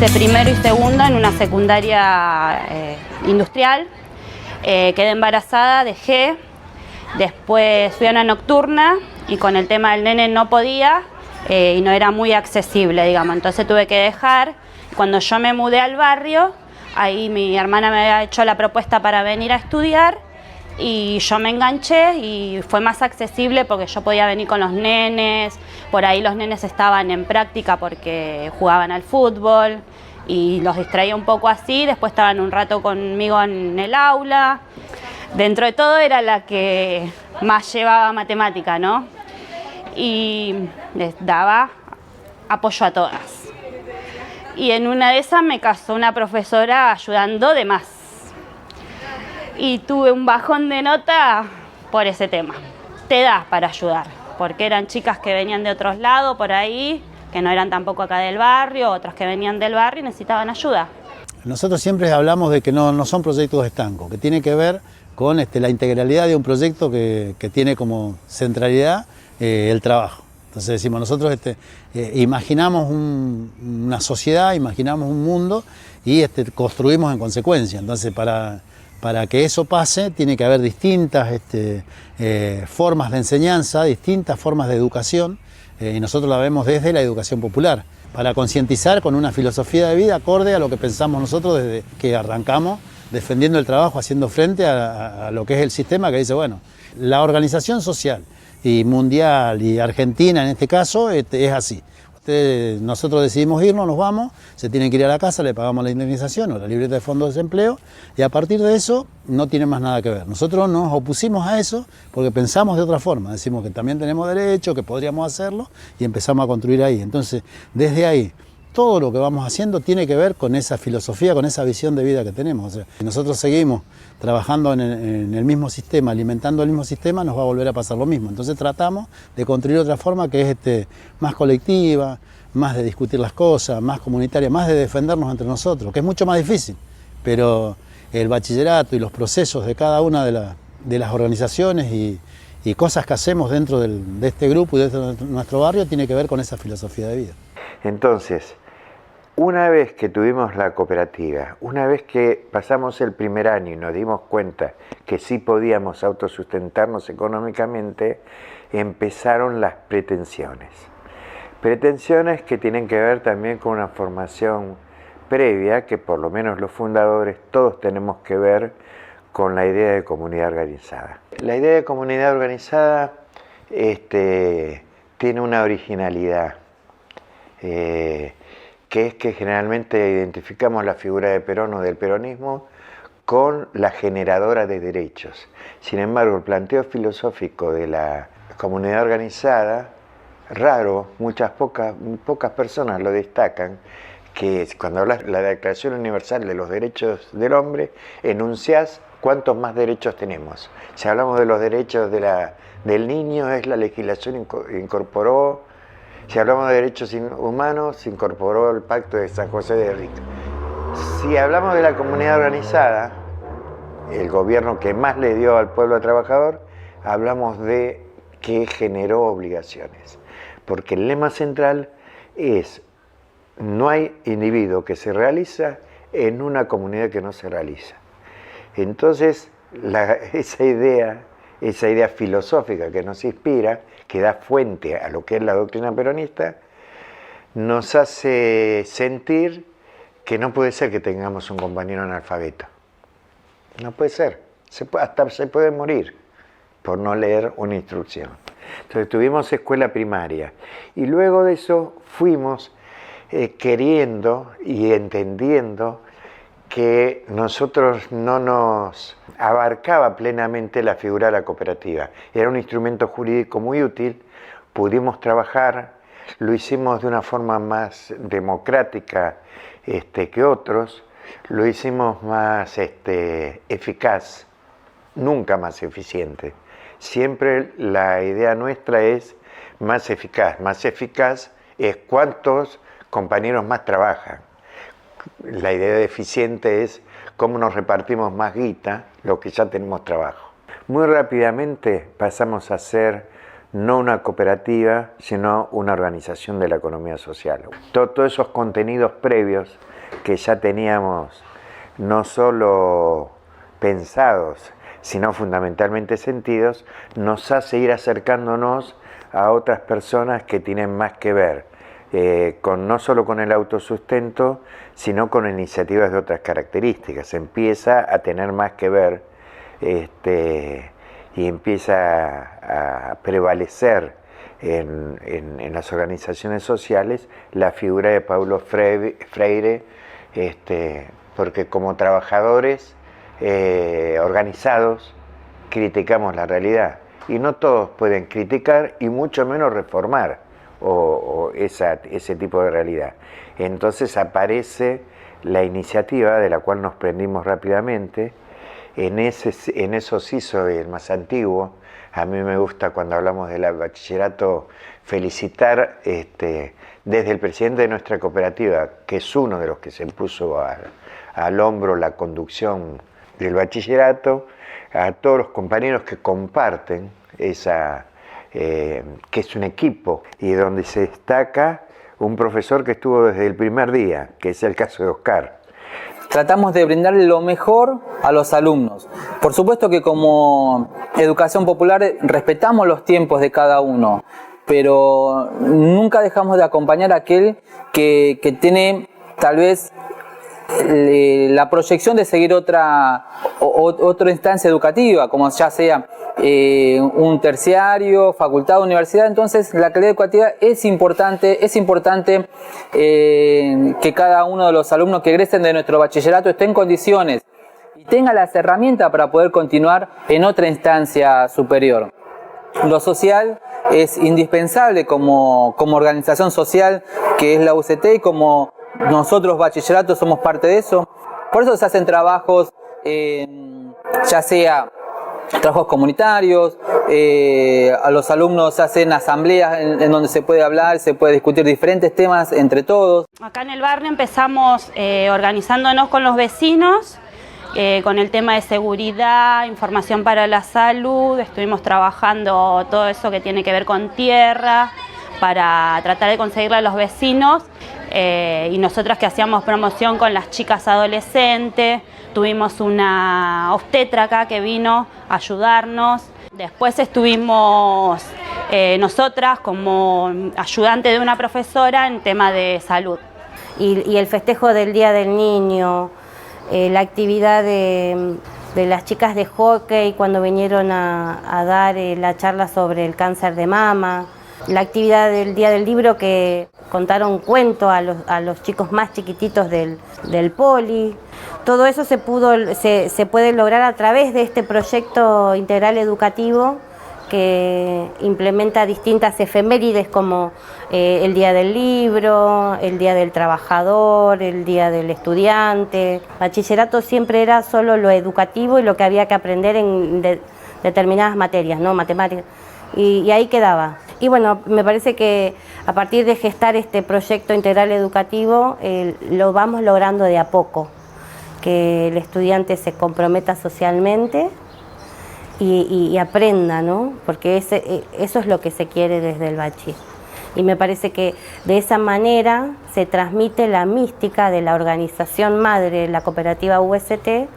Hice primero y segundo en una secundaria industrial. Quedé embarazada, dejé. Después fui a una nocturna y con el tema del nene no podía y no era muy accesible, digamos. Entonces tuve que dejar. Cuando yo me mudé al barrio, ahí mi hermana me había hecho la propuesta para venir a estudiar y yo me enganché y fue más accesible porque yo podía venir con los nenes. Por ahí los nenes estaban en práctica porque jugaban al fútbol y los distraía un poco así. Después estaban un rato conmigo en el aula. Dentro de todo era la que más llevaba matemática, ¿no? Y les daba apoyo a todas. Y en una de esas me casó una profesora ayudando de más. Y tuve un bajón de nota por ese tema. Te das para ayudar, porque eran chicas que venían de otros lados por ahí, que no eran tampoco acá del barrio, otras que venían del barrio y necesitaban ayuda. Nosotros siempre hablamos de que no son proyectos estancos, que tiene que ver con la integralidad de un proyecto que tiene como centralidad el trabajo. Entonces decimos, nosotros imaginamos una sociedad, imaginamos un mundo y construimos en consecuencia. Entonces para que eso pase tiene que haber distintas formas de enseñanza, distintas formas de educación y nosotros la vemos desde la educación popular, para concientizar con una filosofía de vida acorde a lo que pensamos nosotros desde que arrancamos defendiendo el trabajo, haciendo frente a lo que es el sistema que dice, bueno, la organización social y mundial y argentina en este caso es así. Nosotros decidimos irnos, nos vamos, se tienen que ir a la casa, le pagamos la indemnización o la libreta de fondo de desempleo y a partir de eso no tiene más nada que ver. Nosotros nos opusimos a eso porque pensamos de otra forma, decimos que también tenemos derecho, que podríamos hacerlo y empezamos a construir ahí. Entonces, desde ahí, todo lo que vamos haciendo tiene que ver con esa filosofía, con esa visión de vida que tenemos. O sea, si nosotros seguimos trabajando en el mismo sistema, alimentando el mismo sistema, nos va a volver a pasar lo mismo. Entonces tratamos de construir otra forma que es más colectiva, más de discutir las cosas, más comunitaria, más de defendernos entre nosotros, que es mucho más difícil. Pero el bachillerato y los procesos de cada una de las organizaciones y cosas que hacemos dentro de este grupo y dentro de nuestro barrio tiene que ver con esa filosofía de vida. Entonces, una vez que tuvimos la cooperativa, una vez que pasamos el primer año y nos dimos cuenta que sí podíamos autosustentarnos económicamente, empezaron las pretensiones. Pretensiones que tienen que ver también con una formación previa, que por lo menos los fundadores todos tenemos que ver con la idea de comunidad organizada. La idea de comunidad organizada tiene una originalidad. Que es que generalmente identificamos la figura de Perón o del peronismo con la generadora de derechos. Sin embargo, el planteo filosófico de la comunidad organizada, raro, pocas personas lo destacan, que cuando hablas de la Declaración Universal de los Derechos del Hombre, enunciás cuántos más derechos tenemos. Si hablamos de los derechos del niño, la legislación incorporó. Si hablamos de derechos humanos, se incorporó el Pacto de San José de Rica. Si hablamos de la comunidad organizada, el gobierno que más le dio al pueblo trabajador, hablamos de que generó obligaciones. Porque el lema central es, no hay individuo que se realiza en una comunidad que no se realiza. Entonces, esa idea filosófica que nos inspira, que da fuente a lo que es la doctrina peronista, nos hace sentir que no puede ser que tengamos un compañero analfabeto. No puede ser. Hasta se puede morir por no leer una instrucción. Entonces tuvimos escuela primaria y luego de eso fuimos queriendo y entendiendo que nosotros no nos abarcaba plenamente la figura de la cooperativa. Era un instrumento jurídico muy útil, pudimos trabajar, lo hicimos de una forma más democrática que otros, lo hicimos más eficaz, nunca más eficiente. Siempre la idea nuestra es más eficaz. Más eficaz es cuántos compañeros más trabajan. La idea de eficiente es cómo nos repartimos más guita, lo que ya tenemos trabajo. Muy rápidamente pasamos a ser no una cooperativa, sino una organización de la economía social. Todos esos contenidos previos que ya teníamos no solo pensados, sino fundamentalmente sentidos, nos hace ir acercándonos a otras personas que tienen más que ver, no solo con el autosustento, sino con iniciativas de otras características. Empieza a tener más que ver y empieza a prevalecer en las organizaciones sociales la figura de Paulo Freire, porque como trabajadores organizados criticamos la realidad, y no todos pueden criticar y mucho menos reformar ese tipo de realidad. Entonces aparece la iniciativa de la cual nos prendimos rápidamente. En eso sí soy el más antiguo. A mí me gusta, cuando hablamos del bachillerato, felicitar desde el presidente de nuestra cooperativa, que es uno de los que se puso al hombro la conducción del bachillerato, a todos los compañeros que comparten que es un equipo, y donde se destaca un profesor que estuvo desde el primer día, que es el caso de Oscar. Tratamos de brindarle lo mejor a los alumnos. Por supuesto que como educación popular respetamos los tiempos de cada uno, pero nunca dejamos de acompañar a aquel que tiene tal vez la proyección de seguir otra instancia educativa, como ya sea un terciario, facultad, universidad. Entonces la calidad educativa es importante que cada uno de los alumnos que egresen de nuestro bachillerato esté en condiciones y tenga las herramientas para poder continuar en otra instancia superior. Lo social es indispensable como organización social que es la UCT, y como nosotros bachilleratos somos parte de eso. Por eso se hacen trabajos, ya sea trabajos comunitarios, a los alumnos hacen asambleas en donde se puede hablar, se puede discutir diferentes temas entre todos. Acá en el barrio empezamos organizándonos con los vecinos, con el tema de seguridad, información para la salud. Estuvimos trabajando todo eso que tiene que ver con tierra para tratar de conseguirle a los vecinos, y nosotras que hacíamos promoción con las chicas adolescentes. Tuvimos una obstetra acá que vino a ayudarnos. Después estuvimos nosotras como ayudante de una profesora en tema de salud. Y el festejo del Día del Niño, la actividad de las chicas de hockey cuando vinieron a dar la charla sobre el cáncer de mama, la actividad del Día del Libro, que contaron cuentos a los chicos más chiquititos del poli. Todo eso se puede lograr a través de este proyecto integral educativo que implementa distintas efemérides como el Día del Libro, el Día del Trabajador, el Día del Estudiante. Bachillerato siempre era solo lo educativo y lo que había que aprender en determinadas materias, ¿no? Matemáticas. Y ahí quedaba. Y bueno, me parece que a partir de gestar este proyecto integral educativo lo vamos logrando de a poco, que el estudiante se comprometa socialmente y aprenda, ¿no? Porque eso es lo que se quiere desde el bachiller. Y me parece que de esa manera se transmite la mística de la organización madre, la cooperativa UST,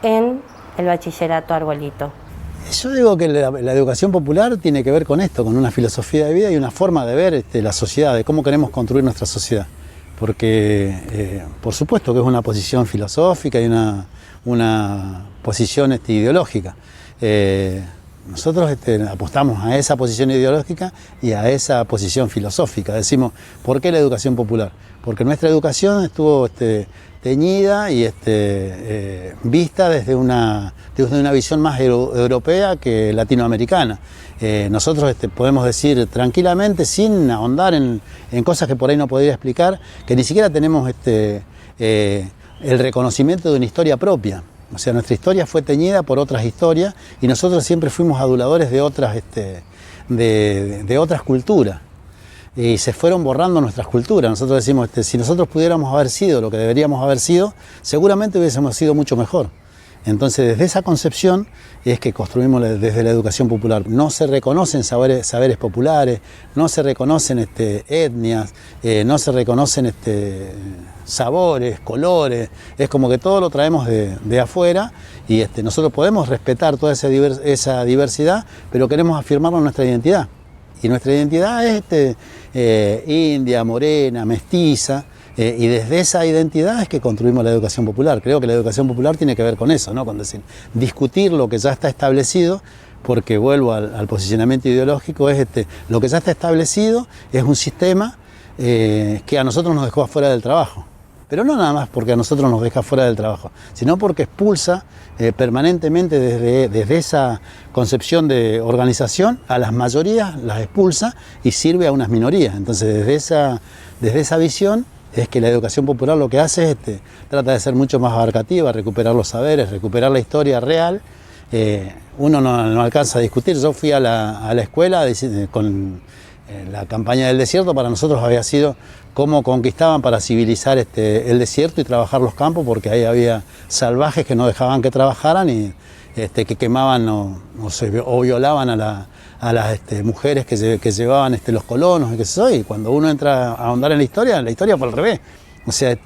en el bachillerato Arbolito. Yo digo que la educación popular tiene que ver con esto, con una filosofía de vida y una forma de ver la sociedad, de cómo queremos construir nuestra sociedad. Porque, por supuesto que es una posición filosófica y una posición ideológica. Nosotros apostamos a esa posición ideológica y a esa posición filosófica. Decimos, ¿por qué la educación popular? Porque nuestra educación estuvo teñida y vista desde una visión más europea que latinoamericana. Nosotros podemos decir tranquilamente, sin ahondar en cosas que por ahí no podría explicar, que ni siquiera tenemos el reconocimiento de una historia propia. O sea, nuestra historia fue teñida por otras historias y nosotros siempre fuimos aduladores de otras culturas. Y se fueron borrando nuestras culturas. Nosotros decimos, si nosotros pudiéramos haber sido lo que deberíamos haber sido, seguramente hubiésemos sido mucho mejor. Entonces, desde esa concepción es que construimos desde la educación popular. No se reconocen saberes populares, no se reconocen etnias, no se reconocen sabores, colores. Es como que todo lo traemos de afuera y nosotros podemos respetar toda esa diversidad, pero queremos afirmarlo en nuestra identidad. Y nuestra identidad es india, morena, mestiza. Y desde esa identidad es que construimos la educación popular. Creo que la educación popular tiene que ver con eso, ¿no? Con decir, discutir lo que ya está establecido, porque vuelvo al posicionamiento ideológico, es lo que ya está establecido es un sistema que a nosotros nos dejó afuera del trabajo. Pero no nada más porque a nosotros nos deja fuera del trabajo, sino porque expulsa permanentemente desde esa concepción de organización a las mayorías, las expulsa y sirve a unas minorías. Entonces desde esa visión es que la educación popular lo que hace es trata de ser mucho más abarcativa, recuperar los saberes, recuperar la historia real. Uno no alcanza a discutir. Yo fui a la escuela con la campaña del desierto. Para nosotros había sido cómo conquistaban para civilizar el desierto y trabajar los campos, porque ahí había salvajes que no dejaban que trabajaran y que quemaban o violaban a las mujeres que llevaban los colonos y qué sé yo. Y cuando uno entra a ahondar en la historia fue al revés. O sea,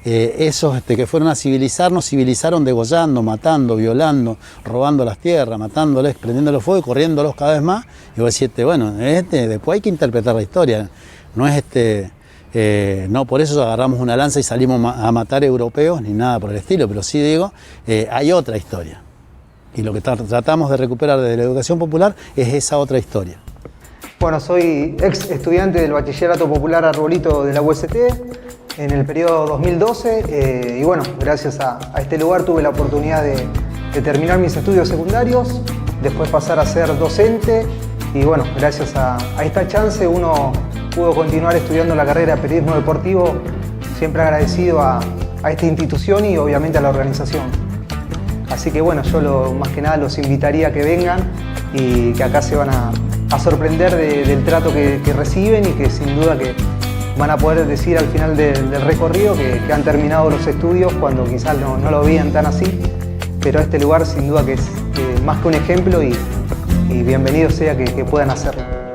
esos que fueron a civilizarnos, civilizaron degollando, matando, violando, robando las tierras, matándoles, prendiéndolos fuego y corriéndolos cada vez más. Y vos decís, bueno, después hay que interpretar la historia. No es no por eso agarramos una lanza y salimos a matar europeos ni nada por el estilo, pero sí digo, hay otra historia. Y lo que tratamos de recuperar desde la educación popular es esa otra historia. Bueno, soy ex estudiante del Bachillerato Popular Arbolito de la UST en el periodo 2012 y bueno, gracias a este lugar tuve la oportunidad de terminar mis estudios secundarios, después pasar a ser docente y bueno, gracias a esta chance uno pudo continuar estudiando la carrera de periodismo deportivo, siempre agradecido a esta institución y obviamente a la organización. Así que bueno, yo más que nada los invitaría a que vengan y que acá se van a sorprender del trato que reciben y que sin duda que van a poder decir al final del recorrido que han terminado los estudios cuando quizás no lo veían tan así. Pero este lugar sin duda que es más que un ejemplo y bienvenido sea que puedan hacerlo.